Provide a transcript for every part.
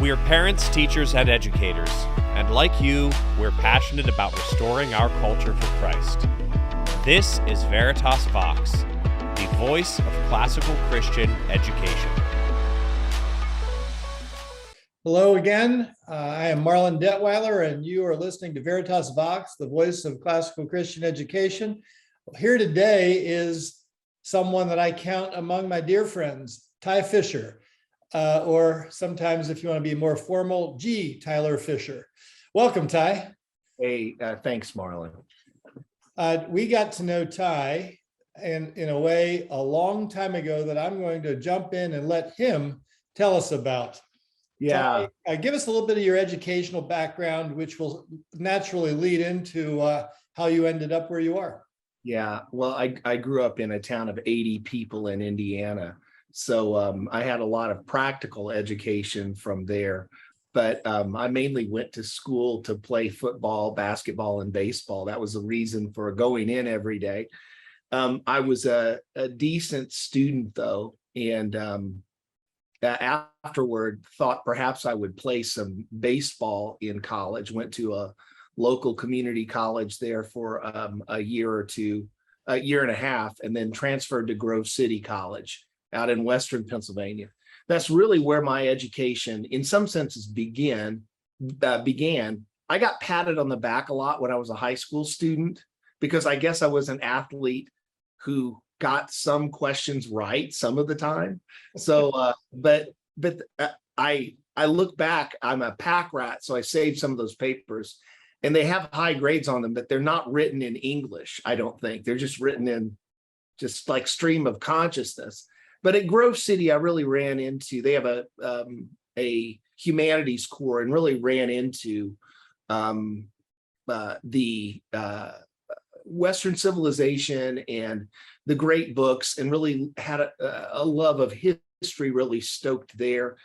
We're parents, teachers, and educators, and like you, we're passionate about restoring our culture for Christ. This is Veritas Vox, the voice of classical Christian education. Hello again. I am Marlin Detweiler, and you are listening to Veritas Vox, the voice of classical Christian education. Here today is someone that I count among my dear friends, Tys Fischer, or sometimes, if you want to be more formal, G. Tyler Fischer. Welcome, Ty. Hey, thanks, Marlin. We got to know Ty in a way a long time ago that I'm going to jump in and let him tell us about. Yeah. Ty, give us a little bit of your educational background, which will naturally lead into how you ended up where you are. Yeah, well, I grew up in a town of 80 people in Indiana. So I had a lot of practical education from there, but I mainly went to school to play football, basketball, and baseball. That was the reason for going in every day. I was a decent student, though, and afterward thought perhaps I would play some baseball in college. Went to a local community college there for a year or two, a year and a half, and then transferred to Grove City College out in Western Pennsylvania. That's really where my education, in some senses, began. I got patted on the back a lot when I was a high school student, because I guess I was an athlete who got some questions right some of the time. So, but I look back, I'm a pack rat, so I saved some of those papers, and they have high grades on them, but they're not written in English, I don't think. They're just written in just like stream of consciousness. But at Grove City, I really ran into, they have a humanities core, and really ran into the Western civilization and the great books, and really had a love of history really stoked there.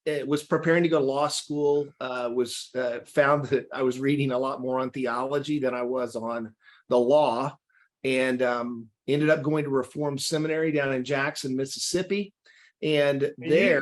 It was preparing to go to law school, found that I was reading a lot more on theology than I was on the law, and ended up going to Reformed Seminary down in Jackson, Mississippi. And there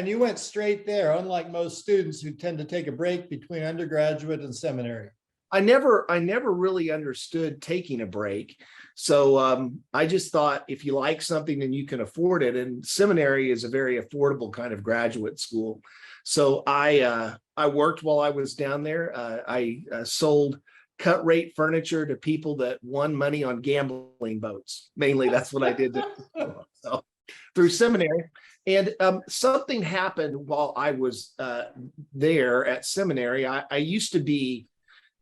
you went straight there, unlike most students who tend to take a break between undergraduate and seminary. I never really understood taking a break. So I just thought, if you like something and you can afford it, and seminary is a very affordable kind of graduate school. So I worked while I was down there. I sold cut rate furniture to people that won money on gambling boats. Mainly, that's what I did so, through seminary. And something happened while I was there at seminary. I used to be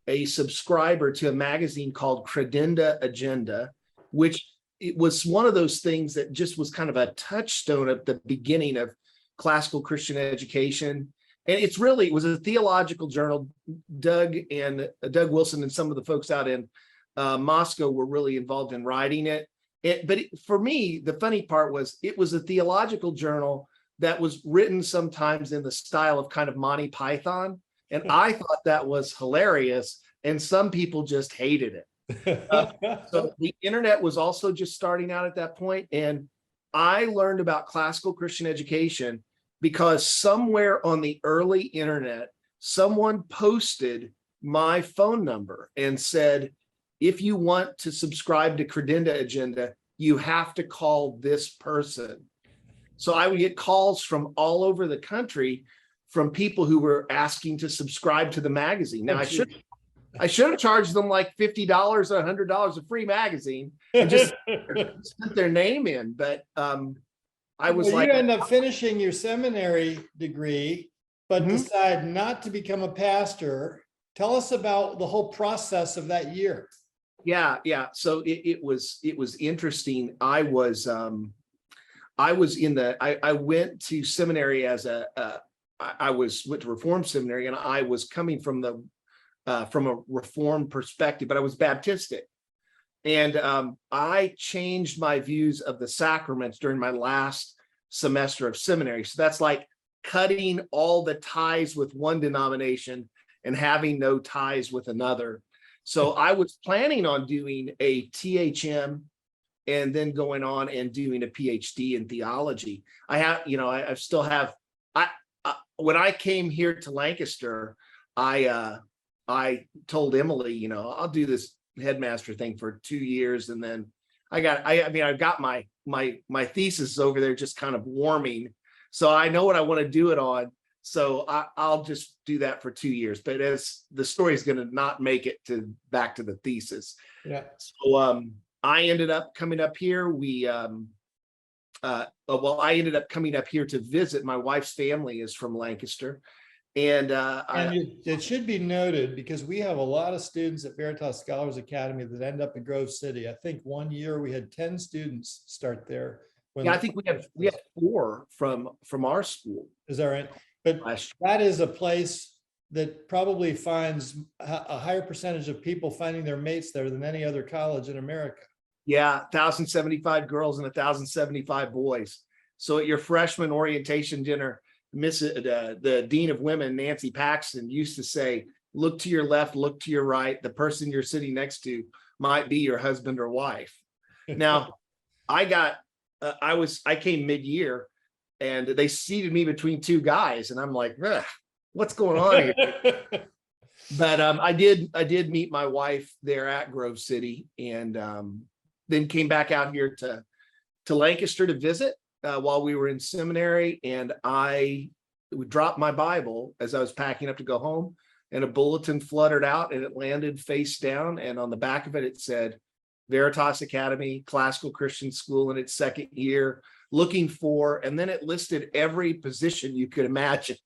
a subscriber to a magazine called Credenda Agenda, which it was one of those things that just was kind of a touchstone at the beginning of classical Christian education. And it was a theological journal. Doug Wilson and some of the folks out in Moscow were really involved in writing it. But for me, the funny part was, it was a theological journal that was written sometimes in the style of kind of Monty Python. And I thought that was hilarious, and some people just hated it. So the internet was also just starting out at that point, and I learned about classical Christian education because somewhere on the early internet, someone posted my phone number and said, if you want to subscribe to Credenda Agenda, you have to call this person. So I would get calls from all over the country from people who were asking to subscribe to the magazine. Now, I should have charged them like $50 or $100 a free magazine and just put their name in. But I was you end up finishing your seminary degree, but decide not to become a pastor. Tell us about the whole process of that year. Yeah. So it was interesting. I went to seminary as went to Reformed Seminary, and I was coming from a Reformed perspective, but I was Baptistic. And I changed my views of the sacraments during my last semester of seminary. So that's like cutting all the ties with one denomination and having no ties with another. So I was planning on doing a THM and then going on and doing a PhD in theology. I still have when I came here to Lancaster, I told Emily, you know, I'll do this headmaster thing for 2 years, and then I've got my thesis over there just kind of warming, so I know what I want to do it on. So I'll just do that for 2 years. But as the story is going to not make it to back to the thesis. Yeah. So I ended up coming up here. I ended up coming up here to visit. My wife's family is from Lancaster. And it should be noted, because we have a lot of students at Veritas Scholars Academy that end up in Grove City. I think one year we had 10 students start there. Yeah, I think we have 4 from our school. Is that right? But that is a place that probably finds a higher percentage of people finding their mates there than any other college in America. Yeah, 1,075 girls and 1,075 boys. So at your freshman orientation dinner, the Dean of Women, Nancy Paxton, used to say, look to your left, look to your right. The person you're sitting next to might be your husband or wife. Now, I came mid-year, and they seated me between 2 guys, and I'm like, what's going on here? But I did meet my wife there at Grove City, and then came back out here to Lancaster to visit while we were in seminary. And I dropped my Bible as I was packing up to go home, and a bulletin fluttered out, and it landed face down. And on the back of it, it said, Veritas Academy, Classical Christian School in its 2nd year, looking for, and then it listed every position you could imagine.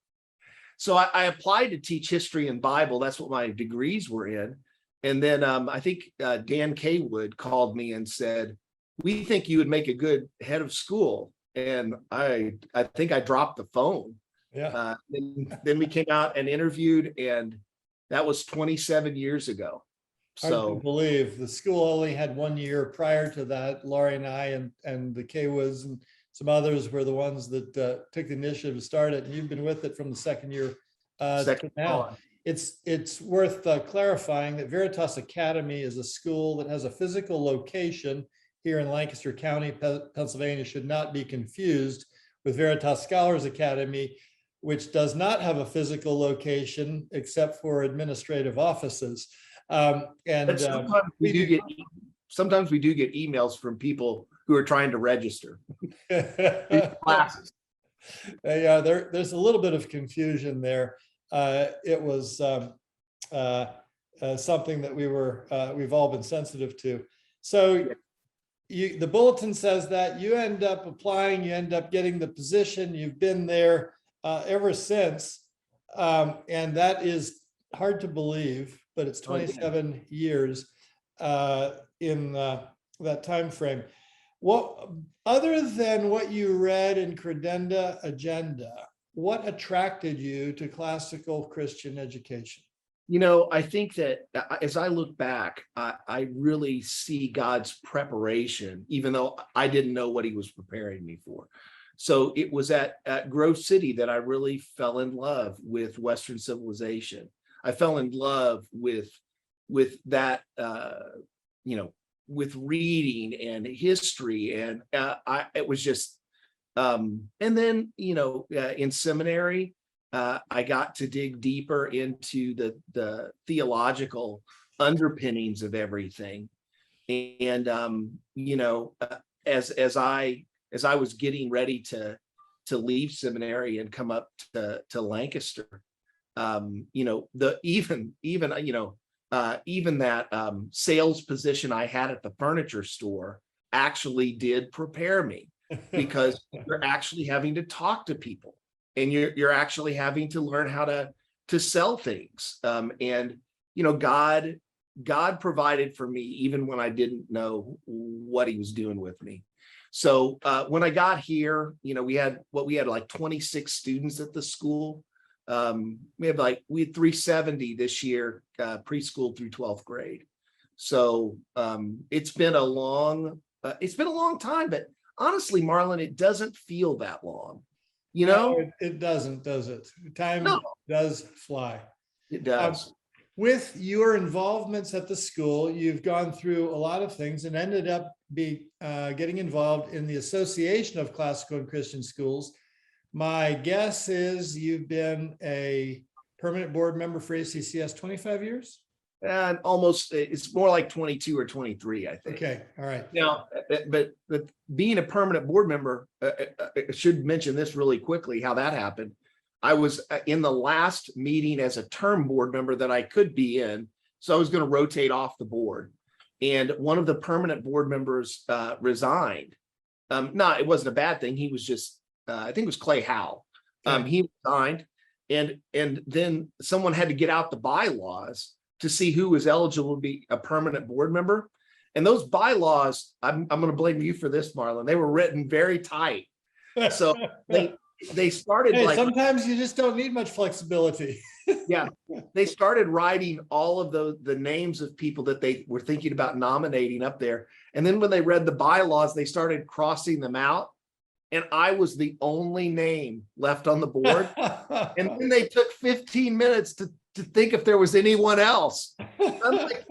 So I applied to teach history and Bible. That's what my degrees were in. And then I think Dan Kaywood called me and said, we think you would make a good head of school. And I think I dropped the phone. Yeah. Then we came out and interviewed, and that was 27 years ago. Hard So to believe the school only had 1 year prior to that. Laurie and I and the Kaywoods and some others were the ones that took the initiative to start it. And you've been with it from the 2nd year to now. on. It's worth clarifying that Veritas Academy is a school that has a physical location here in Lancaster County, Pennsylvania. Should not be confused with Veritas Scholars Academy, which does not have a physical location except for administrative offices. But sometimes we do get emails from people who are trying to register classes. Yeah, there's a little bit of confusion there. It was something that we've all been sensitive to. So the bulletin says that you end up applying, you end up getting the position. You've been there ever since, and that is hard to believe, but it's 27 years in that time frame. What, other than what you read in Credenda Agenda, what attracted you to classical Christian education? You know, I think that as I look back, I really see God's preparation, even though I didn't know what he was preparing me for. So it was at Grove City that I really fell in love with Western civilization. I fell in love with that, with reading and history. And it was just, and then, in seminary, I got to dig deeper into the theological underpinnings of everything. And, as I was getting ready to leave seminary and come up to Lancaster, even that sales position I had at the furniture store actually did prepare me, because you're actually having to talk to people, and you're actually having to learn how to sell things. God provided for me even when I didn't know what he was doing with me. So when I got here, we had like 26 students at the school. We had 370 this year, preschool through 12th grade. So it's been a long time, but honestly, Marlin, it doesn't feel that long. No, it doesn't, does it? Time does fly. It does. With your involvements at the school, you've gone through a lot of things and ended up getting involved in the Association of Classical and Christian Schools, My guess is you've been a permanent board member for ACCS 25 years? And almost, it's more like 22 or 23, I think. Okay, all right. Now, but being a permanent board member, I should mention this really quickly, how that happened. I was in the last meeting as a term board member that I could be in. So I was going to rotate off the board. And one of the permanent board members resigned. It wasn't a bad thing. He was just, I think it was Clay Howe. Okay. He resigned. And then someone had to get out the bylaws to see who was eligible to be a permanent board member. And those bylaws, I'm going to blame you for this, Marlon. They were written very tight. So they started Hey, like, sometimes you just don't need much flexibility. yeah, they started writing all of the names of people that they were thinking about nominating up there. And then when they read the bylaws, they started crossing them out. And I was the only name left on the board. And then they took 15 minutes to think if there was anyone else. I'm like,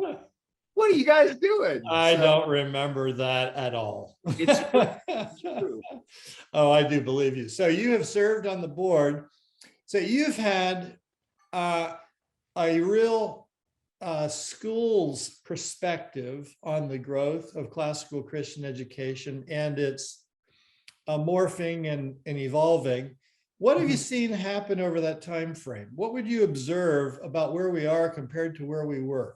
what are you guys doing? I don't remember that at all. It's true. Oh, I do believe you. So you have served on the board. So you've had a real school's perspective on the growth of classical Christian education and its morphing and evolving. What have you seen happen over that time frame? What would you observe about where we are compared to where we were?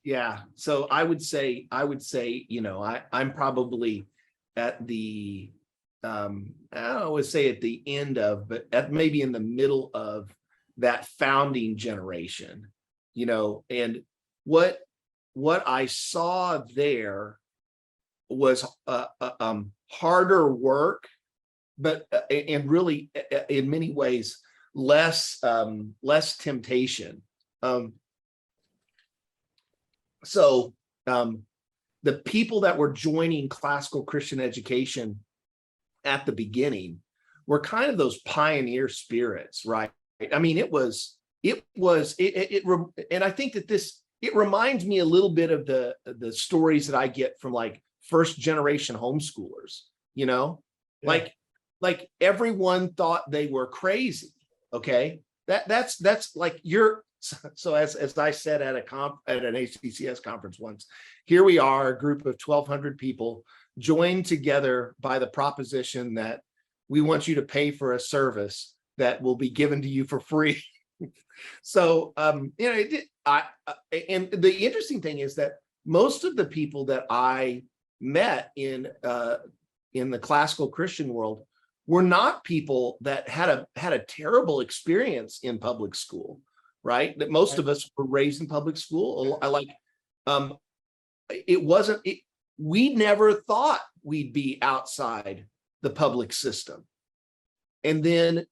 Yeah. So I would say, I'm probably at the, I don't always say at the end of, but at maybe in the middle of that founding generation, and what I saw there was harder work, but and really in many ways less temptation. So the people that were joining classical Christian education at the beginning were kind of those pioneer spirits, right? I mean, it was, and I think that it reminds me a little bit of the stories that I get from like first generation homeschoolers, Yeah. like everyone thought they were crazy. Okay. That's like so as I said at an ACCS conference once, here we are, a group of 1,200 people joined together by the proposition that we want you to pay for a service that will be given to you for free. So, and the interesting thing is that most of the people that I met in the classical Christian world were not people that had a terrible experience in public school, right? That most of us were raised in public school. We never thought we'd be outside the public system. And then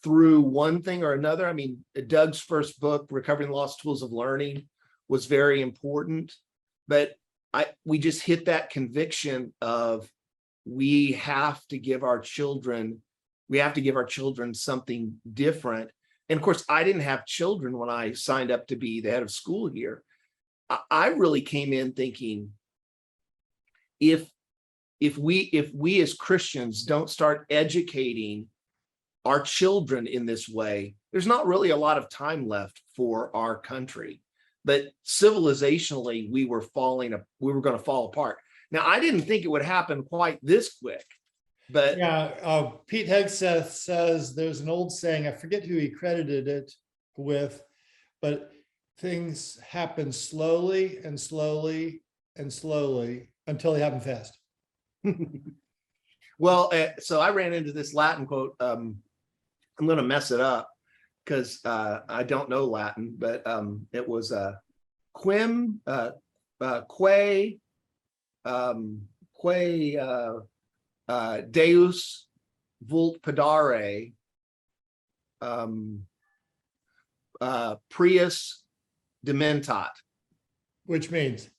through one thing or another, I mean, Doug's first book, Recovering the Lost Tools of Learning, was very important, but we just hit that conviction of we have to give our children something different. And of course, I didn't have children when I signed up to be the head of school here. I really came in thinking, if we as Christians don't start educating our children in this way, there's not really a lot of time left for our country. But civilizationally, we were going to fall apart. Now, I didn't think it would happen quite this quick, but yeah, Pete Hegseth says there's an old saying, I forget who he credited it with, but things happen slowly and slowly and slowly until they happen fast. Well, so I ran into this Latin quote. I'm going to mess it up because I don't know Latin, but it was quem quae Deus vult pedare prius dementat, Which means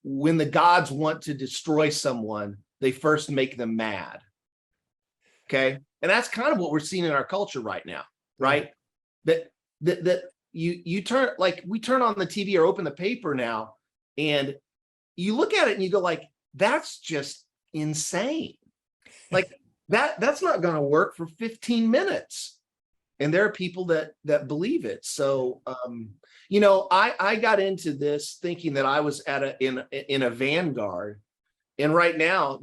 when the gods want to destroy someone, they first make them mad. Okay, and that's kind of what we're seeing in our culture right now, right? That you turn, like, we turn on the TV or open the paper now, and you look at it and you go like, that's just insane. Like that's not going to work for 15 minutes. And there are people that believe it. So, I got into this thinking that I was in a vanguard. And right now,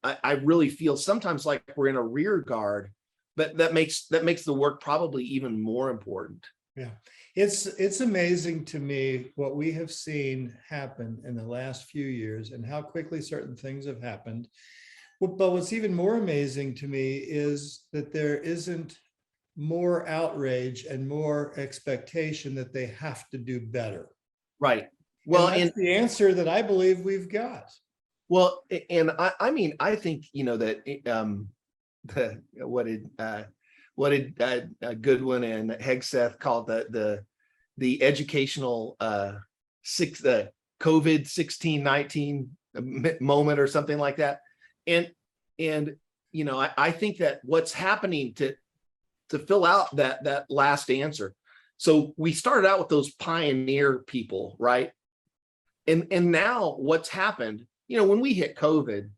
I really feel sometimes like we're in a rear guard, but that makes the work probably even more important. Yeah, it's amazing to me what we have seen happen in the last few years and how quickly certain things have happened. But what's even more amazing to me is that there isn't more outrage and more expectation that they have to do better. Right. Well, and that's the answer that I believe we've got. Well, and I mean, I think, that what did Goodwin and Hegseth call the educational COVID 16-19 moment or something like that. And I think that what's happening to fill out that last answer. So we started out with those pioneer people, right? And now what's happened, when we hit COVID,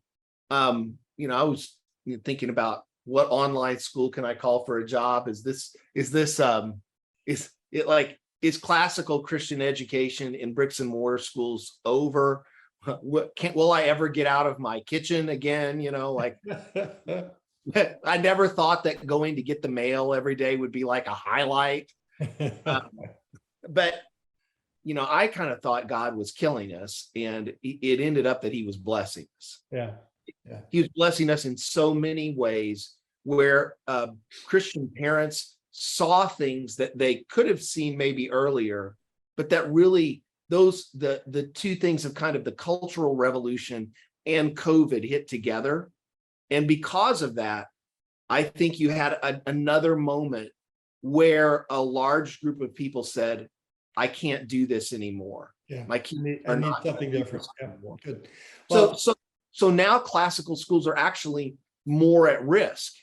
I was thinking about what online school can I call for a job? Is it classical Christian education in bricks and mortar schools over? Will I ever get out of my kitchen again? I never thought that going to get the mail every day would be like a highlight. But I kind of thought God was killing us, and it ended up that he was blessing us. Yeah. He was blessing us in so many ways where Christian parents saw things that they could have seen maybe earlier, but that really the two things of kind of the cultural revolution and COVID hit together. And because of that, I think you had another moment where a large group of people said, I can't do this anymore. Yeah. My kids I need something different. Yeah. Good. Well, so now classical schools are actually more at risk.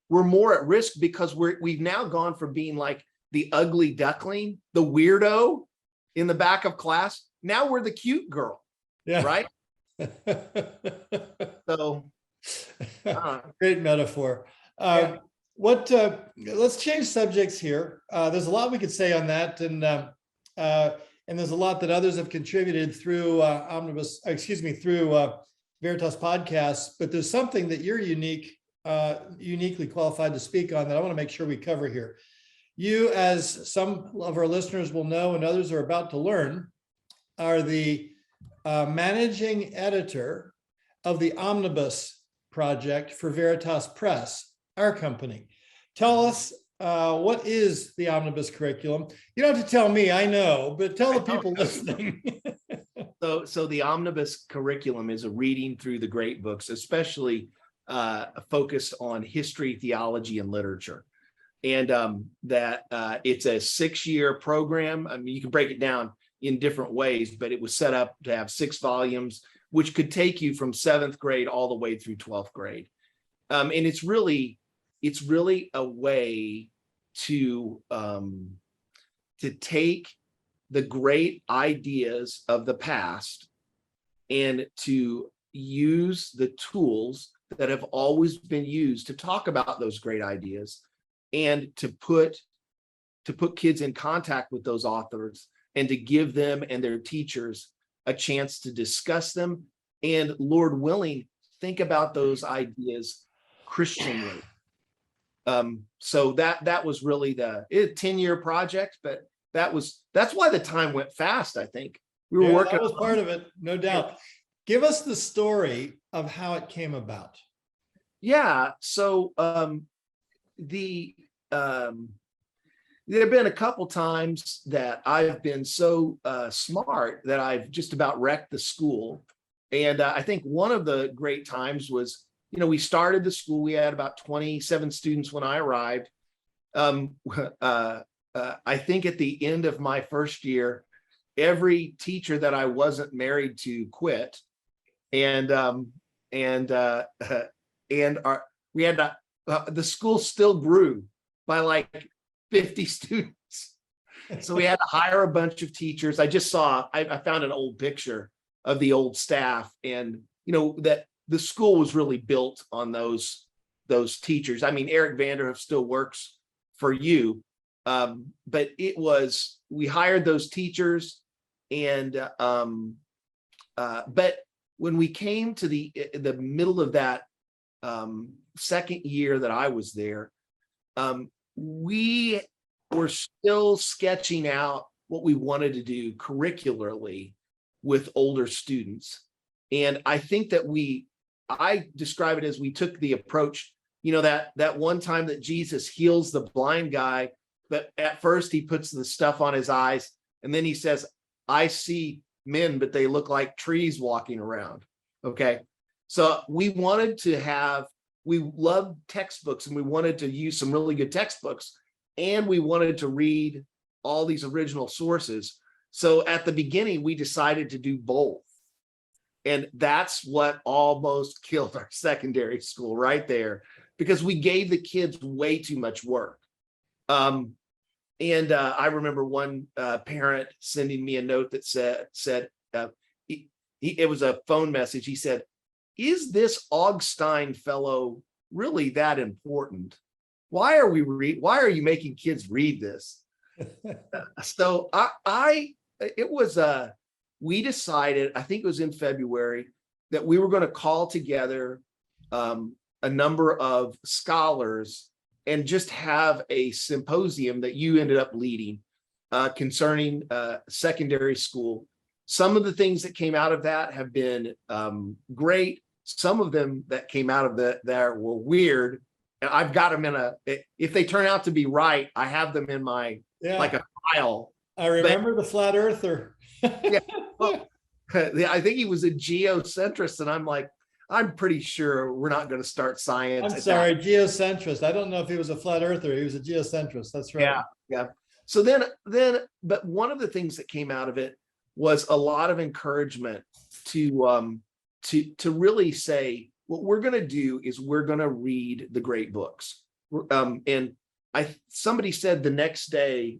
We're more at risk because we've now gone from being like the ugly duckling, the weirdo in the back of class. Now we're the cute girl. Yeah. Right. So great metaphor. Let's change subjects here. There's a lot we could say on that, and there's a lot that others have contributed through through Veritas podcasts. But there's something that you're uniquely qualified to speak on that I want to make sure we cover here. You, as some of our listeners will know, and others are about to learn, are the managing editor of the Omnibus project for Veritas Press, our company. Tell us, what is the Omnibus Curriculum? You don't have to tell me, I know, but tell the people listening. So the Omnibus Curriculum is a reading through the great books, especially focused on history, theology, and literature. And it's a 6-year program. I mean, you can break it down in different ways, but it was set up to have 6 volumes, which could take you from 7th grade all the way through 12th grade. And it's really a way to take the great ideas of the past and to use the tools that have always been used to talk about those great ideas, and to put kids in contact with those authors, and to give them and their teachers a chance to discuss them, and, Lord willing, think about those ideas Christianly. So that was really the 10-year project, but that's why the time went fast. I think we were working. That was part of it, no doubt. Yeah. Give us the story of how it came about. Yeah. So there have been a couple times that I've been so smart that I've just about wrecked the school. And I think one of the great times was, we started the school. We had about 27 students when I arrived. I think at the end of my first year, every teacher that I wasn't married to quit. And the school still grew by like 50 students. So we had to hire a bunch of teachers. I found an old picture of the old staff, and that the school was really built on those teachers. I mean, Eric Vanderhoof still works for you, but we hired those teachers, and but when we came to the middle of that second year that I was there, we were still sketching out what we wanted to do curricularly with older students. And I think that I describe it as we took the approach, that one time that Jesus heals the blind guy, but at first he puts the stuff on his eyes, and then he says, I see men, but they look like trees walking around. Okay. So we loved textbooks, and we wanted to use some really good textbooks, and we wanted to read all these original sources. So at the beginning, we decided to do both. And that's what almost killed our secondary school right there, because we gave the kids way too much work. I remember one parent sending me a note that said it was a phone message. He said, "Is this Augustine fellow really that important? Why are you making kids read this?" So we decided, I think it was in February, that we were going to call together a number of scholars and just have a symposium that you ended up leading concerning secondary school. Some of the things that came out of that have been great. Some of them that came out of there were weird. And I've got them if they turn out to be right, I have them in my, like a file. I remember the flat earther. Yeah, well, I think he was a geocentrist, and I'm like, I'm pretty sure we're not going to start science. I'm sorry, geocentrist. I don't know if he was a flat earther. He was a geocentrist. That's right. Yeah. So but one of the things that came out of it was a lot of encouragement to really say, what we're going to do is we're going to read the great books. And somebody said the next day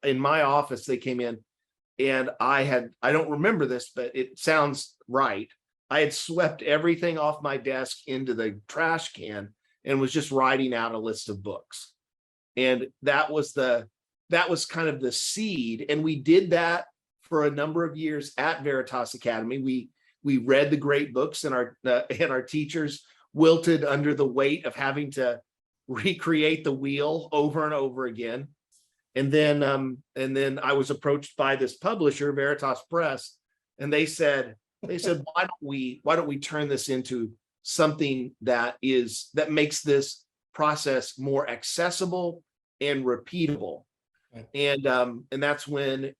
in my office, they came in, and I don't remember this, but it sounds right. I had swept everything off my desk into the trash can and was just writing out a list of books. And that was kind of the seed. And we did that for a number of years at Veritas Academy. We read the great books, and our teachers wilted under the weight of having to recreate the wheel over and over again. And then I was approached by this publisher, Veritas Press, and they said, why don't we turn this into something that makes this process more accessible and repeatable. Right. And that's when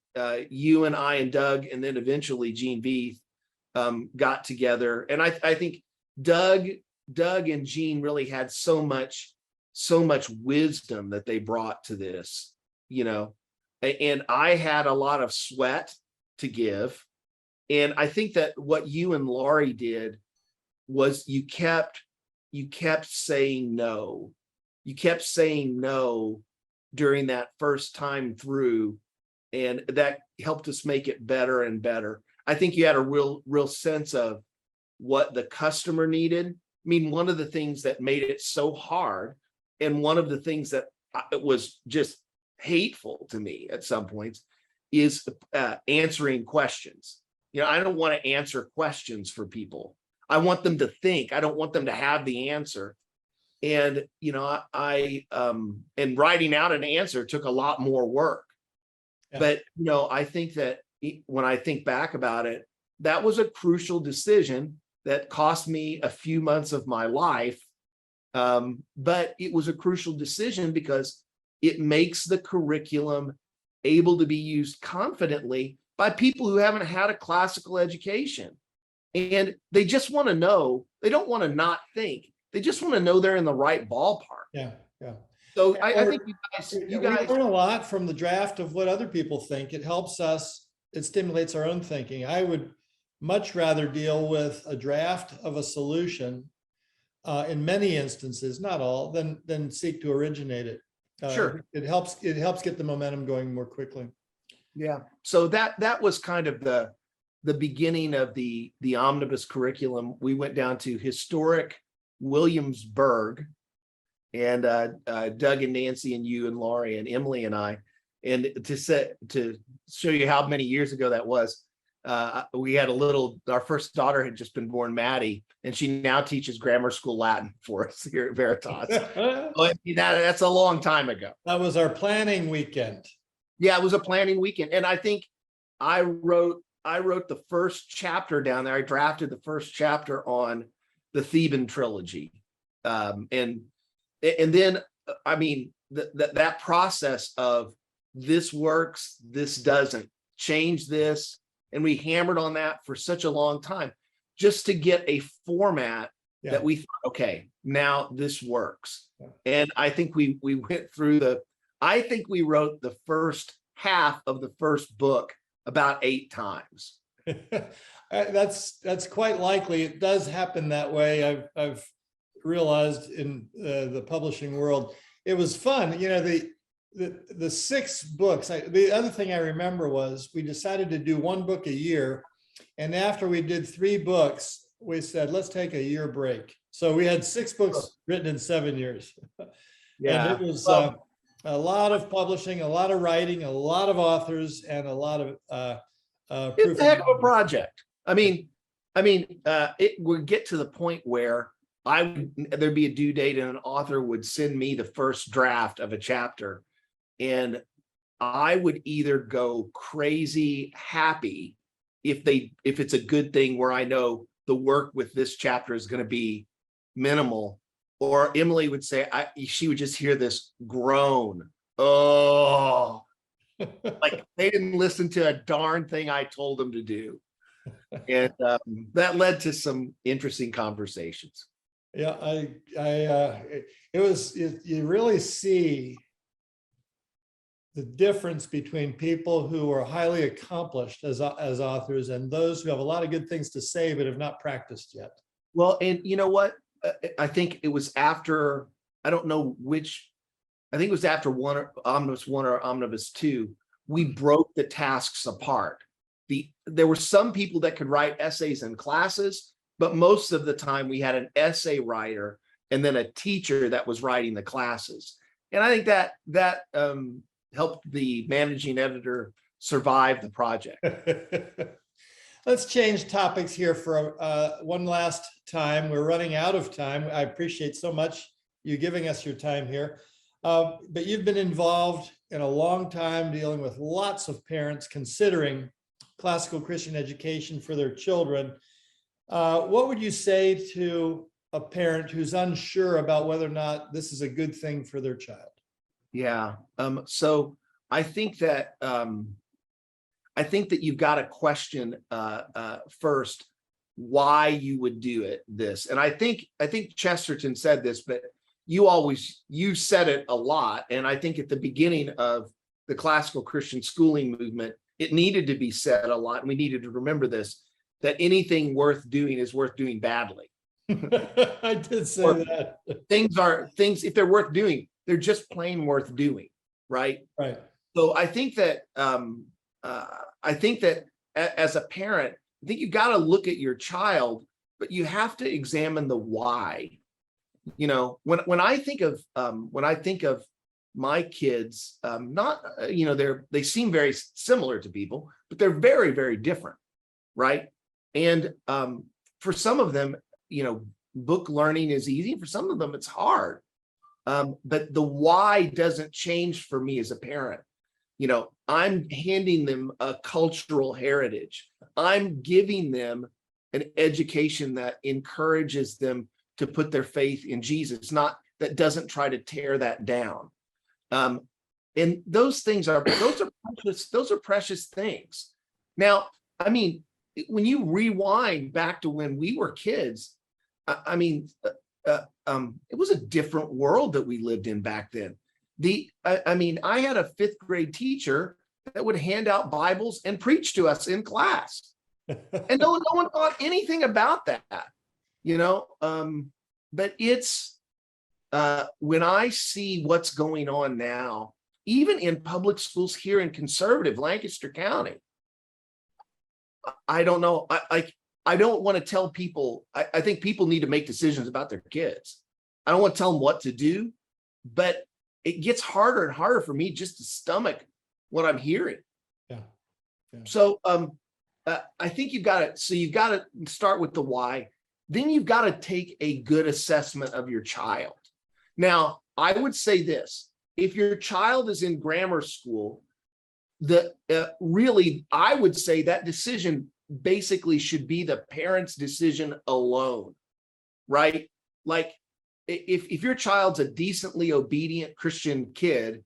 you and I and Doug, and then eventually Gene Veith, got together. And I think Doug and Gene really had so much wisdom that they brought to this, and I had a lot of sweat to give. And I think that what you and Laurie did was you kept saying no. You kept saying no during that first time through, and that helped us make it better and better. I think you had a real sense of what the customer needed. I mean, one of the things that made it so hard, and one of the things that it was just hateful to me at some points, is answering questions. I don't want to answer questions for people. I want them to think. I don't want them to have the answer. And, and writing out an answer took a lot more work. Yeah. But, I think that when I think back about it, that was a crucial decision that cost me a few months of my life. But it was a crucial decision because it makes the curriculum able to be used confidently by people who haven't had a classical education. And they just want to know, they don't want to not think. They just want to know they're in the right ballpark. Yeah. So I think you guys learn a lot from the draft of what other people think. It helps us, it stimulates our own thinking. I would much rather deal with a draft of a solution in many instances, not all, than seek to originate it. Sure. It helps get the momentum going more quickly. Yeah. So that was kind of the beginning of the Omnibus Curriculum, we went down to historic Williamsburg, and Doug and Nancy and you and Laurie and Emily and I, and to show you how many years ago that was, we had our first daughter had just been born, Maddie, and she now teaches grammar school Latin for us here at Veritas. That's a long time ago. That was our planning weekend. Yeah, it was a planning weekend. And I think I wrote the first chapter down there. I drafted the first chapter on the Theban trilogy. And then, I mean, that process of this works, this doesn't, change this. And we hammered on that for such a long time just to get a format that we thought, okay, now this works. And I think we went through I think we wrote the first half of the first book about 8 times. That's quite likely. It does happen that way. I've realized in the publishing world, it was fun. You know, the 6 books. The other thing I remember was we decided to do 1 book a year. And after we did 3 books, we said, let's take a year break. So we had 6 books written in 7 years. Yeah. And it was a lot of publishing, a lot of writing, a lot of authors, and a lot of it's a heck of a project. I mean, it would get to the point where there'd be a due date and an author would send me the first draft of a chapter, and I would either go crazy happy if it's a good thing where I know the work with this chapter is going to be minimal, or Emily would say, she would just hear this groan. Oh, like they didn't listen to a darn thing I told them to do. And that led to some interesting conversations. Yeah, you really see the difference between people who are highly accomplished as authors and those who have a lot of good things to say but have not practiced yet. Well, and you know what? I think it was after, I don't know which, I think it was after Omnibus 1 or Omnibus 2, we broke the tasks apart. There were some people that could write essays in classes, but most of the time we had an essay writer and then a teacher that was writing the classes. And I think that helped the managing editor survive the project. Let's change topics here for one last time. We're running out of time. I appreciate so much you giving us your time here. But you've been involved in a long time dealing with lots of parents considering classical Christian education for their children. What would you say to a parent who's unsure about whether or not this is a good thing for their child? Yeah. So I think that you've got to question first why you would do this. And I think Chesterton said this, but you said it a lot. And I think at the beginning of the classical Christian schooling movement, it needed to be said a lot. And we needed to remember this, that anything worth doing is worth doing badly. I did say that. Things, if they're worth doing, they're just plain worth doing. Right. Right. So I think that as a parent, I think you've got to look at your child, but you have to examine the why. You know, when I think of my kids, they seem very similar to people, but they're very, very different, right? And for some of them, book learning is easy. For some of them, it's hard. But the why doesn't change for me as a parent. I'm handing them a cultural heritage. I'm giving them an education that encourages them to put their faith in Jesus, that doesn't try to tear that down. And those things are precious things. Now, I mean, when you rewind back to when we were kids, it was a different world that we lived in back then. I had a 5th grade teacher that would hand out Bibles and preach to us in class, and no one thought anything about that, but it's when I see what's going on now, even in public schools here in conservative Lancaster County, I don't know. I don't want to tell people, I think people need to make decisions about their kids. I don't want to tell them what to do, but it gets harder and harder for me just to stomach what I'm hearing. Yeah. So I think you've got to start with the why. Then you've got to take a good assessment of your child. Now, I would say this: if your child is in grammar school, really, I would say that decision basically should be the parent's decision alone, right? Like, if your child's a decently obedient Christian kid,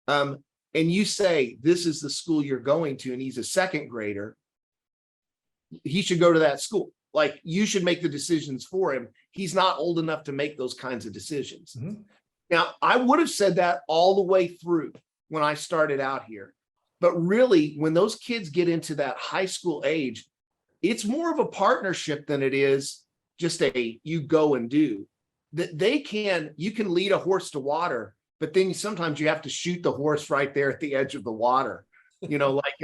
and you say this is the school you're going to, and he's a second grader, he should go to that school. Like, you should make the decisions for him. He's not old enough to make those kinds of decisions. Mm-hmm. Now, I would have said that all the way through when I started out here. But really, when those kids get into that high school age, it's more of a partnership than it is just a you go and do. That you can lead a horse to water, but then sometimes you have to shoot the horse right there at the edge of the water. You know, like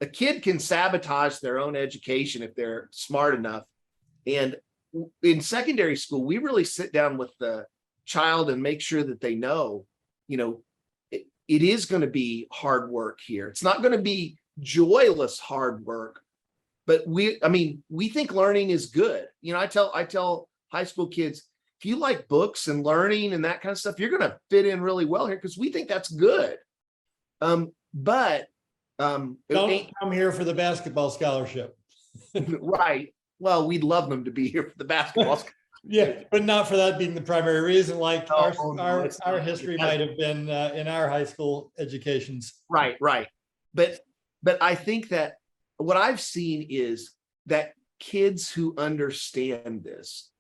a kid can sabotage their own education if they're smart enough. And in secondary school, we really sit down with the child and make sure that they know, you know, it is going to be hard work here. It's not going to be joyless hard work, but we think learning is good. You know, I tell high school kids, if you like books and learning and that kind of stuff, you're going to fit in really well here because we think that's good. But don't come here for the basketball scholarship. Right. Well, we'd love them to be here for the basketball scholarship. Yeah, but not for that being the primary reason. Like our history might have been in our high school educations. Right. But I think that what I've seen is that kids who understand this,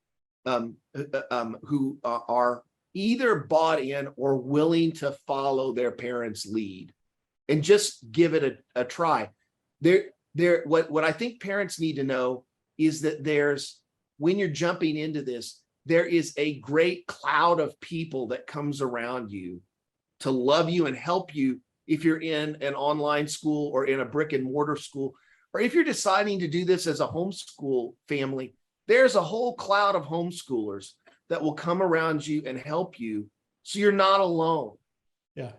who are either bought in or willing to follow their parents' lead and just give it a try. What I think parents need to know is that when you're jumping into this, there is a great cloud of people that comes around you to love you and help you if you're in an online school or in a brick and mortar school, or if you're deciding to do this as a homeschool family. There's a whole cloud of homeschoolers that will come around you and help you, so you're not alone. Yeah.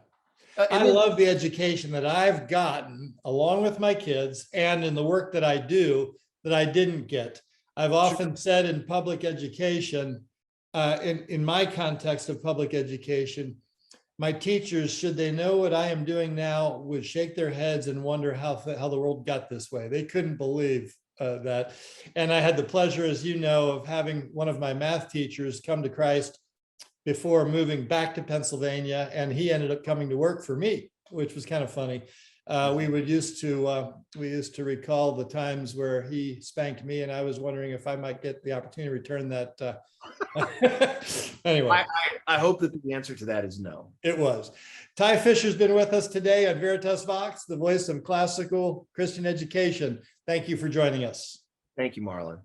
I love the education that I've gotten along with my kids and in the work that I do that I didn't get. I've often said in public education, in my context of public education, my teachers, should they know what I am doing now, would shake their heads and wonder how the world got this way. They couldn't believe that. And I had the pleasure, as you know, of having one of my math teachers come to Christ before moving back to Pennsylvania, and he ended up coming to work for me, which was kind of funny. We used to recall the times where he spanked me, and I was wondering if I might get the opportunity to return that. Anyway, I hope that the answer to that is no. It was. Ty Fischer's been with us today on Veritas Vox, the voice of classical Christian education. Thank you for joining us. Thank you, Marlin.